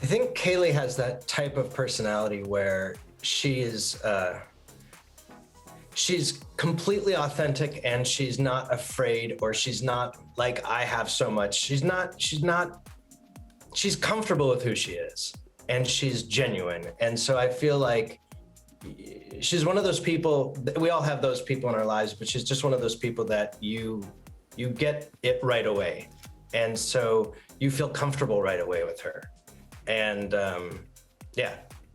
I think Kaylee has that type of personality where she's completely authentic, and she's not afraid, or she's not like I have so much. She's comfortable with who she is, and she's genuine. And so I feel like she's one of those people, we all have those people in our lives, but she's just one of those people that you get it right away. And so you feel comfortable right away with her. And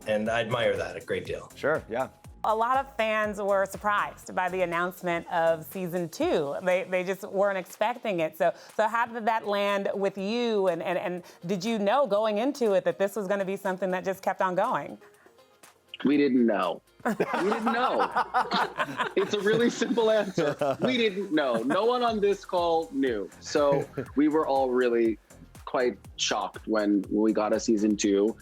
and I admire that a great deal. Sure, yeah. A lot of fans were surprised by the announcement of season 2. They just weren't expecting it. So how did that land with you? And did you know going into it that this was going to be something that just kept on going? We didn't know. We didn't know. It's a really simple answer. We didn't know. No one on this call knew. So we were all really quite shocked when we got a season 2.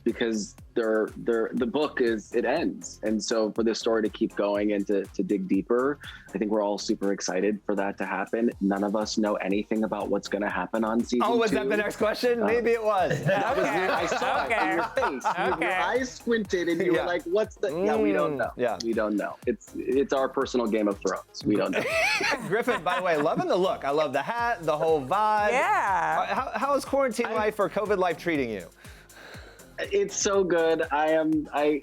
because the book it ends. And so for this story to keep going and to dig deeper, I think we're all super excited for that to happen. None of us know anything about what's going to happen on season 2. Oh, was that the next question? Maybe it was. That was I saw it in your face. Your eyes squinted and you were like, what's the... Yeah, we don't know. Yeah. We don't know. It's our personal Game of Thrones. We don't know. Griffin, by the way, loving the look. I love the hat, the whole vibe. Yeah. How is quarantine life or COVID life treating you? It's so good. I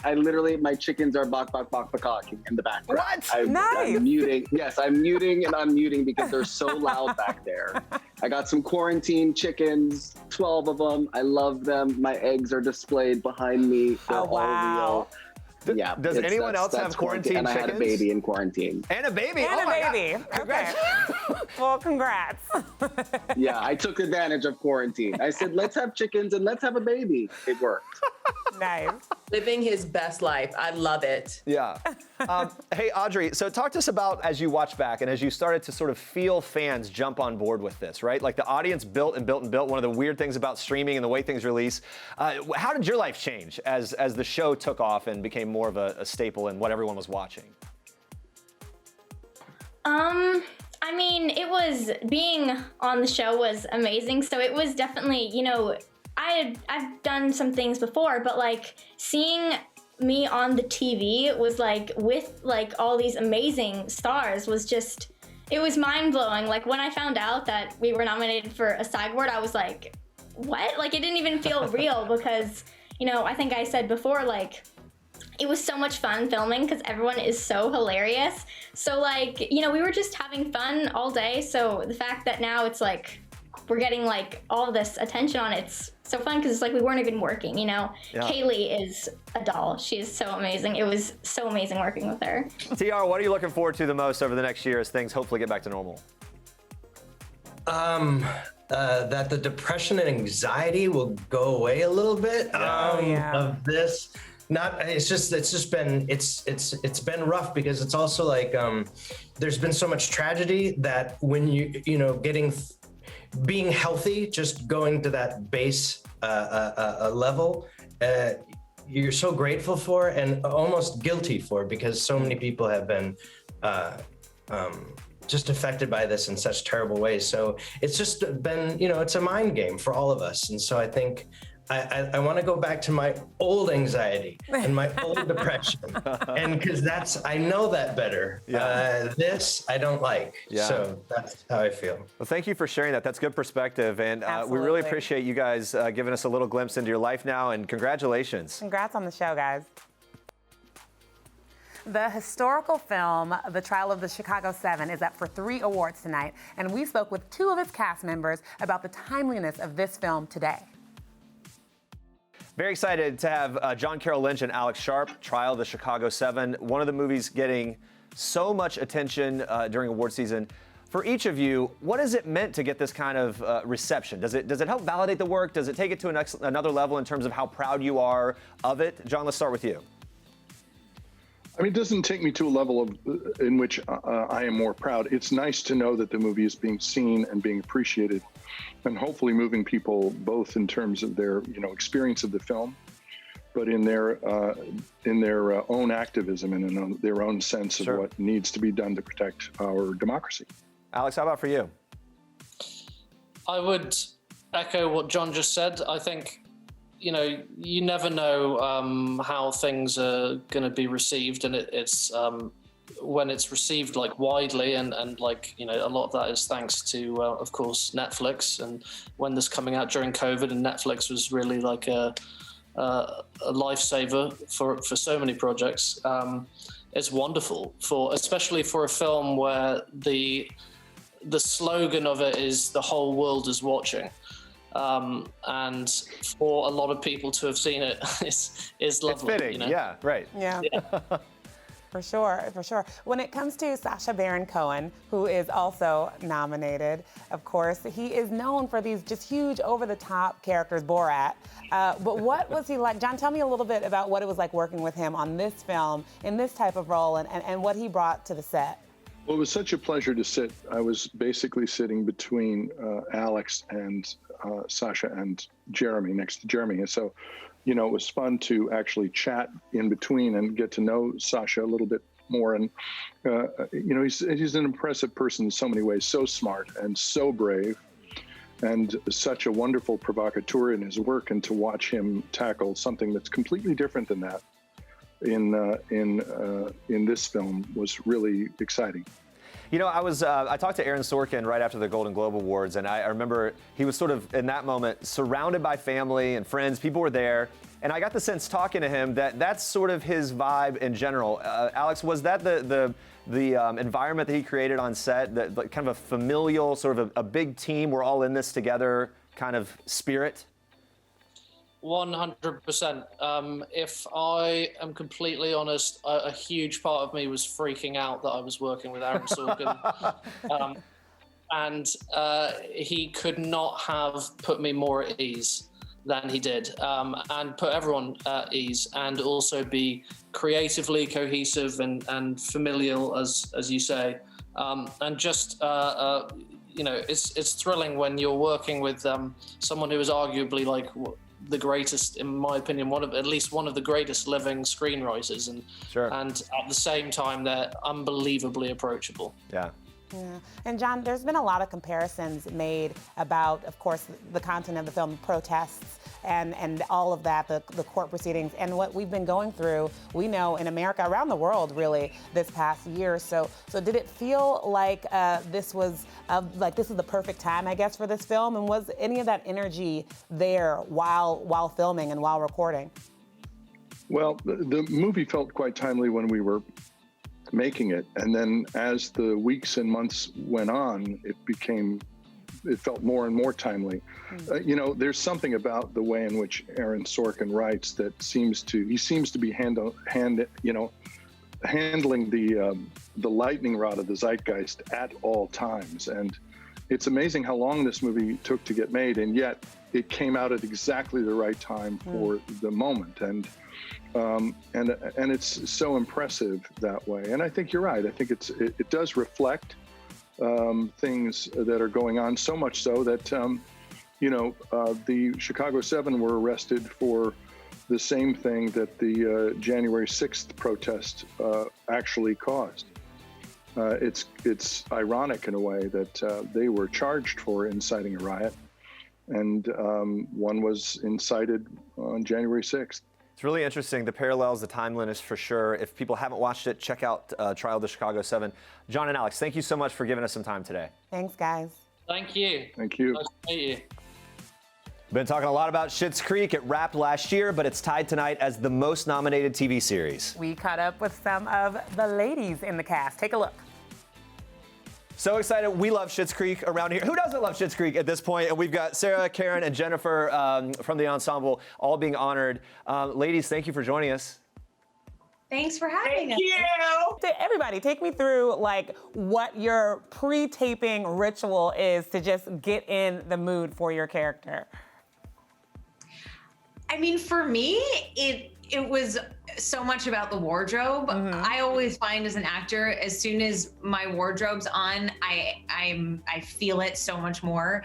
literally, my chickens are bok in the background. What? I'm muting. Yes, I'm muting and unmuting because they're so loud back there. I got some quarantine chickens, 12 of them. I love them. My eggs are displayed behind me. They're all real. Yeah. Does anyone else have quarantine chickens? And I had a baby in quarantine. And a baby? And oh a baby. God. Congrats. Okay. Well, congrats. Yeah, I took advantage of quarantine. I said, let's have chickens and let's have a baby. It worked. Nice. Living his best life. I love it. Yeah. Hey, Audrey, so talk to us about, as you watch back and as you started to sort of feel fans jump on board with this, right? Like the audience built and built and built. One of the weird things about streaming and the way things release. How did your life change as the show took off and became more of a staple in what everyone was watching? I mean, being on the show was amazing. So it was definitely, I've done some things before, but like seeing me on the TV was like with like all these amazing stars was just, it was mind blowing. Like when I found out that we were nominated for a SAG Award, I was like, what? Like it didn't even feel real because, I think I said before, like, it was so much fun filming because everyone is so hilarious. So like, we were just having fun all day. So the fact that now it's like, we're getting like all this attention on it's so fun because it's like we weren't even working, Yeah. Kaylee is a doll. She is so amazing. It was so amazing working with her. TR, what are you looking forward to the most over the next year as things hopefully get back to normal? That the depression and anxiety will go away a little bit of this. It's been rough because it's also like there's been so much tragedy that when being healthy, just going to that base level, you're so grateful for and almost guilty for because so many people have been just affected by this in such terrible ways. So it's just been, it's a mind game for all of us. And so I think I want to go back to my old anxiety and my old depression, and because I know that better. This I don't like, so that's how I feel. Well, thank you for sharing that. That's good perspective, and we really appreciate you guys giving us a little glimpse into your life now. And congratulations. Congrats on the show, guys. The historical film, The Trial of the Chicago 7, is up for 3 awards tonight, and we spoke with 2 of its cast members about the timeliness of this film today. Very excited to have John Carroll Lynch and Alex Sharp, Trial of the Chicago 7, one of the movies getting so much attention during award season. For each of you, what has it meant to get this kind of reception? Does it help validate the work? Does it take it to another level in terms of how proud you are of it? John, let's start with you. I mean, it doesn't take me to a level in which I am more proud. It's nice to know that the movie is being seen and being appreciated, and hopefully moving people both in terms of their experience of the film, but in their own activism and in their own sense of what needs to be done to protect our democracy. Alex, how about for you? I would echo what John just said. I think you never know how things are going to be received, and it's when it's received like widely and like a lot of that is thanks to of course Netflix, and when this coming out during COVID, and Netflix was really like a lifesaver for so many projects. It's wonderful especially for a film where the slogan of it is the whole world is watching. And for a lot of people to have seen it is lovely. It's fitting, yeah, right. Yeah. For sure. When it comes to Sacha Baron Cohen, who is also nominated, of course, he is known for these just huge over-the-top characters, Borat. But what was he like? John, tell me a little bit about what it was like working with him on this film, in this type of role, and what he brought to the set. Well, it was such a pleasure to sit. I was basically sitting between Alex and Sasha and Jeremy, next to Jeremy. And so, you know, it was fun to actually chat in between and get to know Sasha a little bit more. And, you know, he's an impressive person in so many ways, so smart and so brave, and such a wonderful provocateur in his work. And to watch him tackle something that's completely different than that in this film was really exciting. You know, I talked to Aaron Sorkin right after the Golden Globe Awards, and I remember he was sort of, in that moment, surrounded by family and friends. People were there, and I got the sense talking to him that that's sort of his vibe in general. Alex, was that the environment that he created on set, that kind of a familial, sort of a big team, we're all in this together kind of spirit? 100%. If I am completely honest, a huge part of me was freaking out that I was working with Aaron Sorkin. And he could not have put me more at ease than he did, and put everyone at ease, and also be creatively cohesive and familial, as you say. And just, you know, it's thrilling when you're working with someone who is arguably like the greatest, in my opinion, at least one of the greatest living screenwriters, and at the same time they're unbelievably approachable. Yeah. Yeah. And John, there's been a lot of comparisons made about, of course, the content of the film, protests and all of that, the court proceedings, and what we've been going through, we know, in America, around the world, really, this past year. So did it feel like this was the perfect time, I guess, for this film? And was any of that energy there while filming and while recording? Well, the movie felt quite timely when we were making it, and then as the weeks and months went on, it felt more and more timely. You know, there's something about the way in which Aaron Sorkin writes that seems to be handling the lightning rod of the zeitgeist at all times. And it's amazing how long this movie took to get made, and yet it came out at exactly the right time for the moment. And it's so impressive that way. And I think you're right. I think it does reflect things that are going on, so much so that the Chicago 7 were arrested for the same thing that the January 6th protest actually caused. It's ironic in a way that they were charged for inciting a riot, and one was incited on January 6th. It's really interesting, the parallels, the timeliness, for sure. If people haven't watched it, check out Trial of the Chicago 7. John and Alex, thank you so much for giving us some time today. Thanks, guys. Thank you. Thank you. Nice to meet you. Been talking a lot about Schitt's Creek. It wrapped last year, but it's tied tonight as the most nominated TV series. We caught up with some of the ladies in the cast. Take a look. So excited. We love Schitt's Creek around here. Who doesn't love Schitt's Creek at this point? And we've got Sarah, Karen, and Jennifer from the ensemble all being honored. Ladies, thank you for joining us. Thanks for having us. Everybody, take me through what your pre-taping ritual is to just get in the mood for your character. I mean, for me, it was so much about the wardrobe. I always find as an actor, as soon as my wardrobe's on, I feel it so much more.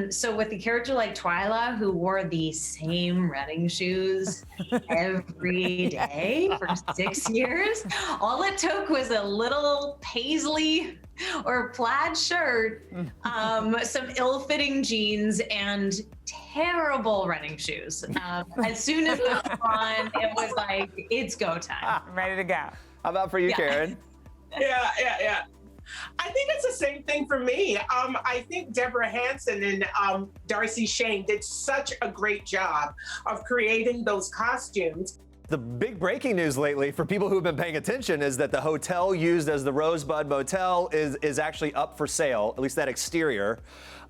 So with a character like Twyla, who wore the same running shoes every day for 6 years, all it took was a little paisley or plaid shirt, some ill-fitting jeans, and terrible running shoes. As soon as it was on, it was like, it's go time. I'm ready to go. How about for you, Karen? Yeah. I think it's the same thing for me. I think Deborah Hansen and Darcy Shane did such a great job of creating those costumes. The big breaking news lately for people who have been paying attention is that the hotel used as the Rosebud Motel is actually up for sale, at least that exterior.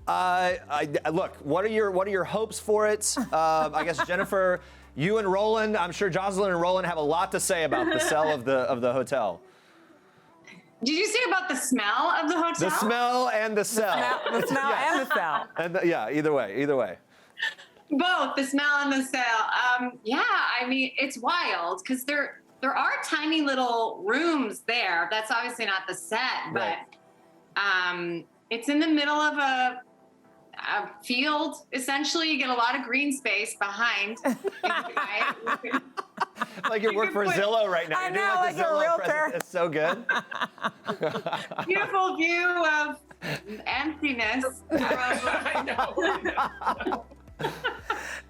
Look, what are your hopes for it? I guess, Jennifer, you and Roland, I'm sure Jocelyn and Roland have a lot to say about the sell of the hotel. Did you say about the smell of the hotel? The smell and the sell. The smell and the sell. And either way. Both the smell and the sale. Yeah, I mean, it's wild because there are tiny little rooms there. That's obviously not the set, but it's in the middle of a field, essentially. You get a lot of green space behind. Like you work for Zillow right now. I You're doing know, like the a Zillow realtor. present- It's so good. Beautiful view of emptiness. I know.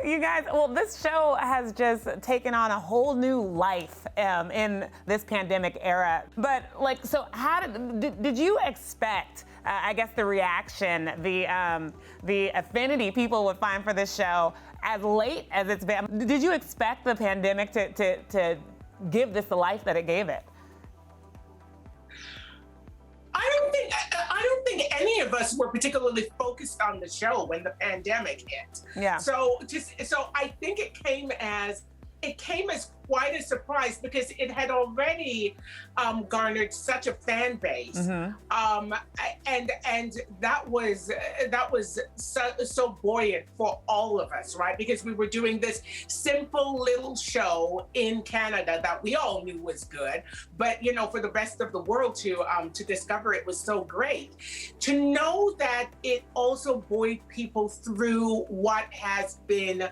You guys, well, this show has just taken on a whole new life in this pandemic era. But like, so how did you expect, I guess, the reaction, the affinity people would find for this show as late as it's been? Did you expect the pandemic to give this the life that it gave it? I don't think any of us were particularly focused on the show when the pandemic hit. Yeah. So I think it came as quite a surprise because it had already garnered such a fan base, and that was so buoyant for all of us, right? Because we were doing this simple little show in Canada that we all knew was good, but for the rest of the world to discover it was so great. To know that it also buoyed people through what has been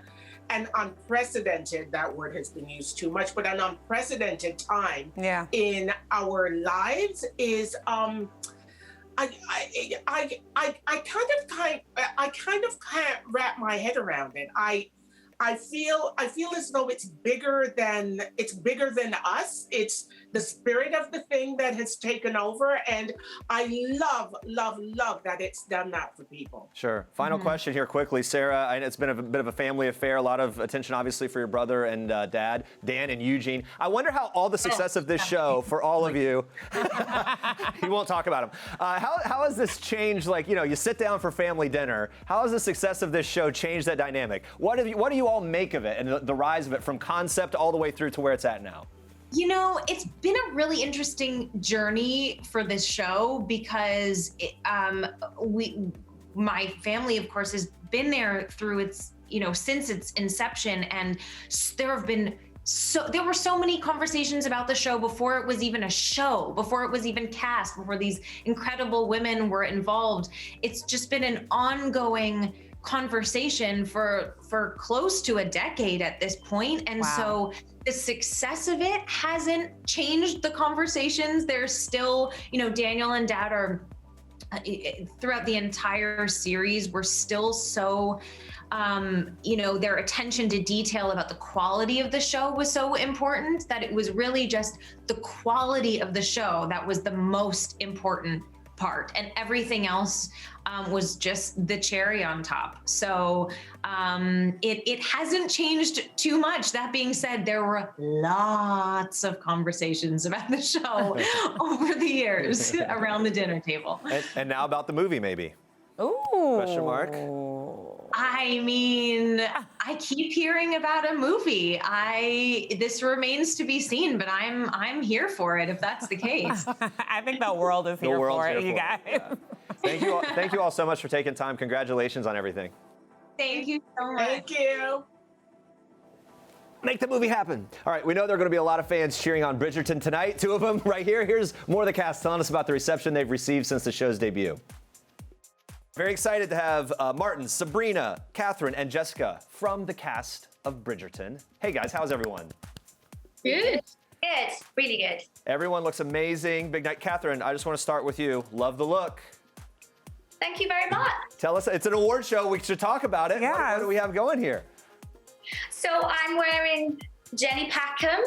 an unprecedented, that word has been used too much, but an unprecedented time in our lives is I kind of can't wrap my head around it. I feel as though it's bigger than us. It's the spirit of the thing that has taken over, and I love that it's done that for people. Sure. Final question here quickly, Sarah. I know it's been a bit of a family affair, a lot of attention obviously for your brother and dad, Dan and Eugene. I wonder how all the success of this show for all of you, he won't talk about them. How has this changed, like, you sit down for family dinner, how has the success of this show changed that dynamic? What do you all make of it and the rise of it from concept all the way through to where it's at now? It's been a really interesting journey for this show because my family, of course, has been there through its, since its inception, and there were so many conversations about the show before it was even a show, before it was even cast, before these incredible women were involved. It's just been an ongoing conversation for close to a decade at this point. And so the success of it hasn't changed the conversations. There's still, Daniel and Dad are throughout the entire series, we're still so, their attention to detail about the quality of the show was so important that it was really just the quality of the show that was the most important part, and everything else was just the cherry on top. So it hasn't changed too much. That being said, there were lots of conversations about the show over the years around the dinner table. And now about the movie, maybe. Ooh. Question mark. I mean, I keep hearing about a movie. This remains to be seen, but I'm here for it if that's the case. I think the world is here for it, you guys. Yeah. Thank you all so much for taking time. Congratulations on everything. Thank you so much. Thank you. Make the movie happen. All right, we know there are going to be a lot of fans cheering on Bridgerton tonight. Two of them right here. Here's more of the cast telling us about the reception they've received since the show's debut. Very excited to have Martin, Sabrina, Catherine, and Jessica from the cast of Bridgerton. Hey guys, how's everyone? Good. Good. Really good. Everyone looks amazing. Big night. Catherine, I just want to start with you. Love the look. Thank you very much. Tell us, it's an award show. We should talk about it. Yeah. What do we have going here? So I'm wearing Jenny Packham.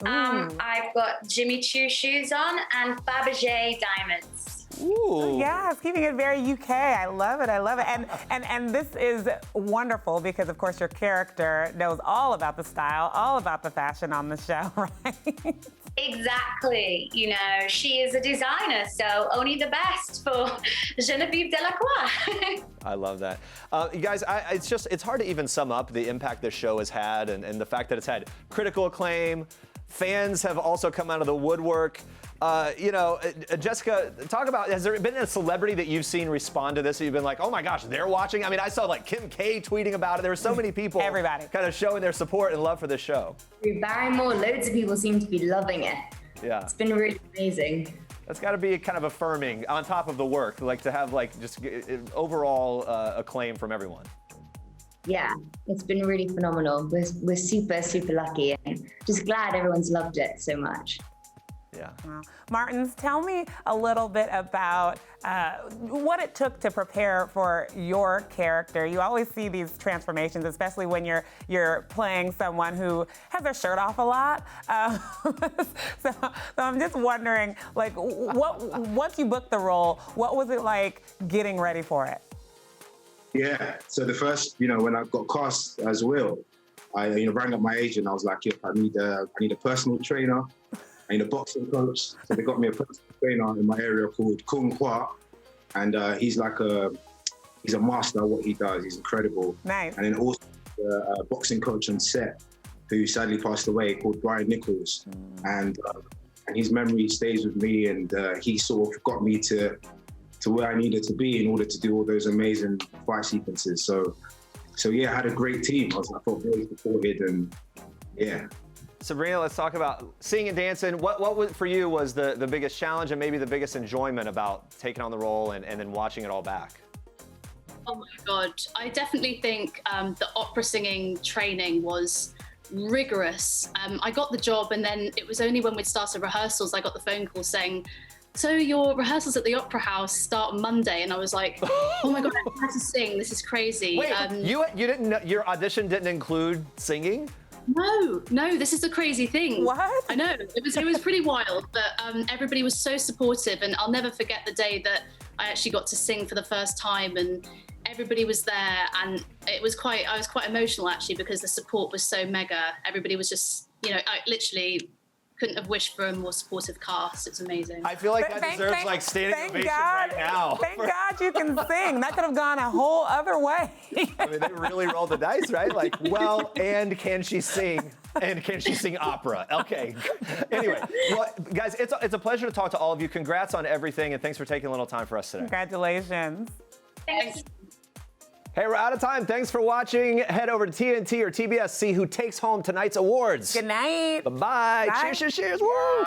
I've got Jimmy Choo shoes on and Fabergé diamonds. Ooh. Yes, keeping it very UK. I love it. I love it. And this is wonderful because, of course, your character knows all about the style, all about the fashion on the show, right? Exactly. She is a designer, so only the best for Genevieve Delacroix. I love that. You guys, it's hard to even sum up the impact this show has had and the fact that it's had critical acclaim. Fans have also come out of the woodwork. Jessica, talk about, has there been a celebrity that you've seen respond to this that you've been like, oh my gosh, they're watching? I mean, I saw like Kim K tweeting about it. There were so many people Everybody kind of showing their support and love for this show. Through Barrymore, loads of people seem to be loving it. Yeah. It's been really amazing. That's got to be kind of affirming on top of the work, like to have like just overall acclaim from everyone. Yeah, it's been really phenomenal. We're super, super lucky and just glad everyone's loved it so much. Yeah. Wow. Martins, tell me a little bit about what it took to prepare for your character. You always see these transformations, especially when you're playing someone who has their shirt off a lot. So I'm just wondering, like, once you booked the role, what was it like getting ready for it? Yeah. So the first, when I got cast as Will, I rang up my agent. I was like, "Yep, I need a personal trainer. I need a boxing coach." So they got me a personal trainer in my area called Kung Hua, and he's a master at what he does. He's incredible. Nice. And then also a boxing coach on set who sadly passed away called Brian Nichols, and his memory stays with me, and he sort of got me to where I needed to be in order to do all those amazing fight sequences. So yeah, I had a great team. I felt very supported, and yeah. Sabrina, let's talk about singing and dancing. What was, for you was the biggest challenge and maybe the biggest enjoyment about taking on the role and then watching it all back? Oh my God, I definitely think the opera singing training was rigorous. I got the job, and then it was only when we'd started rehearsals I got the phone call saying, "So your rehearsals at the Opera House start Monday," and I was like, "Oh my God, I have to sing. This is crazy." Wait, you didn't know, your audition didn't include singing? No, this is the crazy thing. What? I know, it was pretty wild, but everybody was so supportive, and I'll never forget the day that I actually got to sing for the first time, and everybody was there, and I was quite emotional actually, because the support was so mega. Everybody was just, I literally couldn't have wished for a more supportive cast. It's amazing. I feel like that deserves like standing ovation right now. Thank God you can sing. That could have gone a whole other way. I mean, they really rolled the dice, right? Like, well, and can she sing? And can she sing opera? Okay. Anyway, well, guys, it's a pleasure to talk to all of you. Congrats on everything, and thanks for taking a little time for us today. Congratulations. Thanks. Hey, we're out of time. Thanks for watching. Head over to TNT or TBS, see who takes home tonight's awards. Good night. Bye-bye. Bye. Cheers, cheers, cheers. Woo!